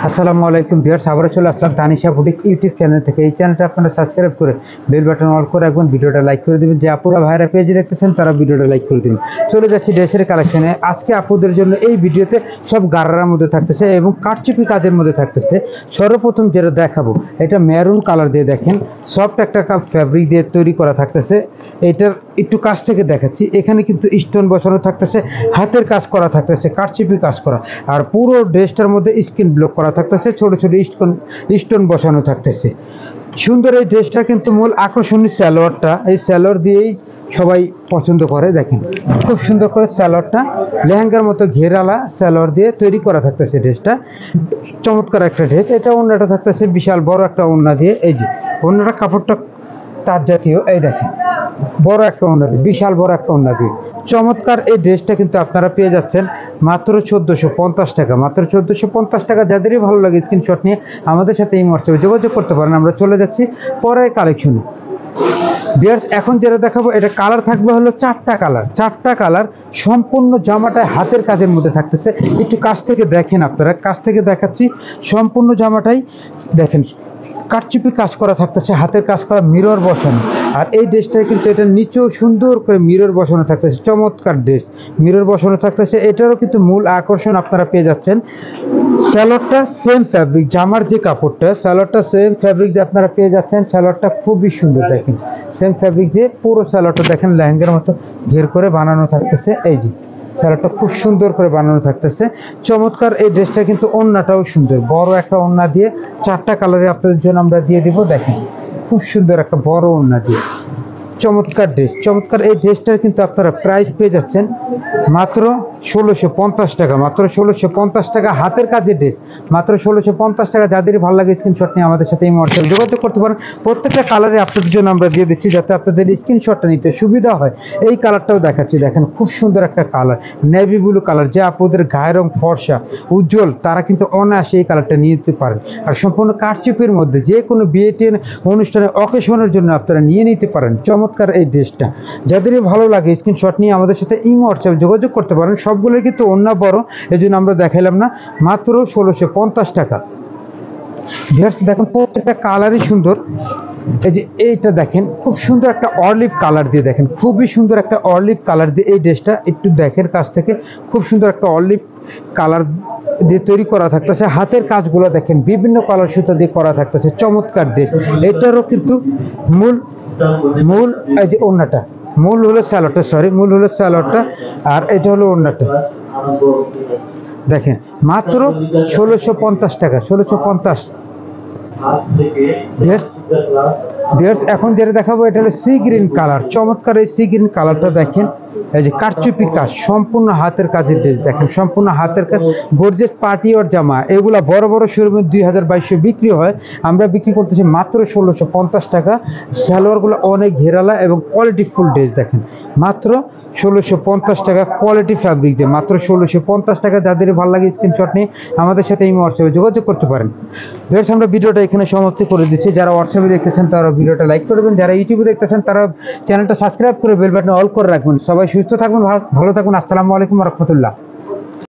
আসসালামু আলাইকুম ভিউয়ার্স, আবারও চলে আসলাম তানিশা বুটিক ইউটিউব চ্যানেল থেকে। এই চ্যানেলটা আপনারা সাবস্ক্রাইব করে বেল বাটন অল করে রাখবেন, ভিডিওটা লাইক করে দেবেন। যে আপুরা ভাইরা পেজে দেখতেছেন তারা ভিডিওটা লাইক করে দেবেন। চলে যাচ্ছি ড্রেসের কালেকশনে। আজকে আপুদের জন্য এই ভিডিওতে সব গারারার মধ্যে থাকতেছে এবং কারচুপি কাজের মধ্যে থাকতেছে। সর্বপ্রথম যেটা দেখাবো, এটা মেরুন কালার দিয়ে দেখেন, সফট একটা ফ্যাব্রিক দিয়ে তৈরি করা থাকতেছে। এটার একটু কাছ থেকে দেখাচ্ছি, এখানে কিন্তু স্টোন বসানো থাকতেছে, হাতের কাজ করা থাকতেছে, কারচুপি কাজ করা। আর পুরো ড্রেসটার মধ্যে স্ক্রিন ব্লক করা থাকতেছে, ছোট ছোট স্টোন বসানো থাকতেছে। সুন্দর এই ড্রেসটা কিন্তু মূল আকর্ষণীয় সালোয়ারটা, এই সালোয়ার দিয়েই সবাই পছন্দ করে। দেখেন খুব সুন্দর করে সালোয়ারটা লেহেঙ্গার মতো ঘেরালা সালোয়ার দিয়ে তৈরি করা থাকতেছে। ড্রেসটা চমৎকার একটা ড্রেস। এটা ওড়নাটা থাকতেছে বিশাল বড় একটা ওড়না দিয়ে, এই যে ওড়নাটা কাপড়টা তার জাতীয়, এই দেখেন বড় একটা ওড়না দিয়ে, বিশাল বড় একটা ওড়না দিয়ে চমৎকার এই ড্রেসটা কিন্তু আপনারা পেয়ে যাচ্ছেন মাত্র 1450 টাকা। মাত্র 1450 টাকা। যাদেরই ভালো লাগে স্ক্রিনশট নিয়ে আমাদের সাথে এই হোয়াটসঅ্যাপে যোগাযোগ করতে পারেন। আমরা চলে যাচ্ছি পরের কালেকশনে। ভিউয়ার্স, এখন যেটা দেখাবো, এটা কালার থাকবে হলো চারটা কালার। সম্পূর্ণ জামাটায় হাতের কাজের মধ্যে থাকতেছে। একটু কাছ থেকে দেখেন, আপনারা কাছ থেকে দেখাচ্ছি। সম্পূর্ণ জামাটাই দেখেন কারচুপি কাজ করা থাকতেছে, হাতের কাজ করা, মিরর বসানো। আর এই ড্রেসটায় কিন্তু এটা নিচেও সুন্দর করে মিরর বসানো থাকতেছে। চমৎকার ড্রেস, মিরর বসানো থাকতেছে। এটারও কিন্তু মূল আকর্ষণ আপনারা পেয়ে যাচ্ছেন। সালোয়ারটা সেম ফ্যাব্রিক, জামার যে কাপড়টা, সালোয়ারটা সেম ফ্যাব্রিক দিয়ে আপনারা পেয়ে যাচ্ছেন। সালোয়ারটা খুবই সুন্দর, দেখেন সেম ফ্যাব্রিক দিয়ে পুরো সালোয়ারটা দেখেন লেহেঙ্গার মতো ঘের করে বানানো থাকতেছে। এই যে সালোয়ারটা খুব সুন্দর করে বানানো থাকতেছে। চমৎকার এই ড্রেসটা কিন্তু ওড়নাটাও সুন্দর, বড় একটা ওড়না দিয়ে চারটা কালারে আপনাদের জন্য আমরা দিয়ে দিব। দেখেন খুব সুন্দর একটা বড় ওড়না দিয়ে চমৎকার ড্রেস। চমৎকার এই ড্রেসটার কিন্তু আপনারা প্রাইস পেয়ে যাচ্ছেন মাত্র 1650 টাকা। মাত্র 1650 টাকা। হাতের কাজের ড্রেস মাত্র 1650 টাকা। যাদের ভালো লাগে স্ক্রিনশট নিয়ে আমাদের সাথে এই হোয়াটসঅ্যাপে যোগাযোগ করতে পারেন। প্রত্যেকটা কালারে আপনাদের জন্য আমরা দিয়ে দিচ্ছি যাতে আপনাদের স্ক্রিনশটটা নিতে সুবিধা হয়। এই কালারটাও দেখাচ্ছি, দেখেন খুব সুন্দর একটা কালার, নেভি ব্লু কালার। যে আপনাদের গায়ের রং ফর্সা উজ্জ্বল, তারা কিন্তু অনায়াসে এই কালারটা নিয়ে নিতে পারেন। আর সম্পূর্ণ কারচুপির মধ্যে যে কোনো বিয়েতে অনুষ্ঠানে অকেশনের জন্য আপনারা নিয়ে নিতে পারেন চমৎকার এই ড্রেসটা। যাদেরই ভালো লাগে স্ক্রিনশট নিয়ে আমাদের সাথে এই হোয়াটসঅ্যাপে যোগাযোগ করতে পারেন। সবগুলোর কিন্তু ওড়না বড়, এই জন্য আমরা দেখাইলাম না। মাত্র 1650 টাকা। দেখেন প্রত্যেকটা কালারই সুন্দর। এই যে এইটা দেখেন খুব সুন্দর একটা অলিভ কালার দিয়ে, দেখেন খুবই সুন্দর একটা অলিভ কালার দিয়ে এই ড্রেসটা একটু দেখেন কাছ থেকে। খুব সুন্দর একটা অলিভ কালার দিয়ে তৈরি করা থাকতেছে। হাতের কাজগুলো দেখেন বিভিন্ন কালার সুতা দিয়ে করা থাকতেছে। চমৎকার ড্রেস। এটারও কিন্তু মূল এই যে ওড়নাটা, মূল হলো সালোয়ারটা, আর এটা হলো ওড়নাটা। দেখেন মাত্র 1650 টাকা। 1650। এখন যেটা দেখাবো, এটা হলো সি গ্রিন কালার। চমৎকার এই সি গ্রিন কালারটা দেখেন, এই যে কারচুপি কাজ, সম্পূর্ণ হাতের কাজের ড্রেস। দেখেন সম্পূর্ণ হাতের কাজ, গর্জিয়াস পার্টি ওর জামা। এগুলা বড় বড় শোরুমে 2200 বিক্রি হয়, আমরা বিক্রি করতেছি মাত্র 1650 টাকা। সালোয়ারগুলো অনেক ঘেরালা এবং কোয়ালিটি ফুল ড্রেস। দেখেন মাত্র 1650 টাকা, কোয়ালিটি ফ্যাব্রিক দিয়ে মাত্র 1650 টাকা। যাদের ভালো লাগে স্ক্রিনশট নিয়ে আমাদের সাথে এই হোয়াটসঅ্যাপে যোগাযোগ করতে পারেন। ভিউয়ার্স, আমরা ভিডিওটা এখানে সমাপ্তি করে দিচ্ছি। যারা হোয়াটসঅ্যাপে দেখতেছেন তারা ভিডিওটা লাইক করবেন, যারা ইউটিউবে দেখতেছেন তারা চ্যানেলটা সাবস্ক্রাইব করে বেল বাটন অল করে রাখবেন। সবাই সুস্থ থাকবেন, ভালো থাকুন। আসসালামু আলাইকুম ওয়া রাহমাতুল্লাহ।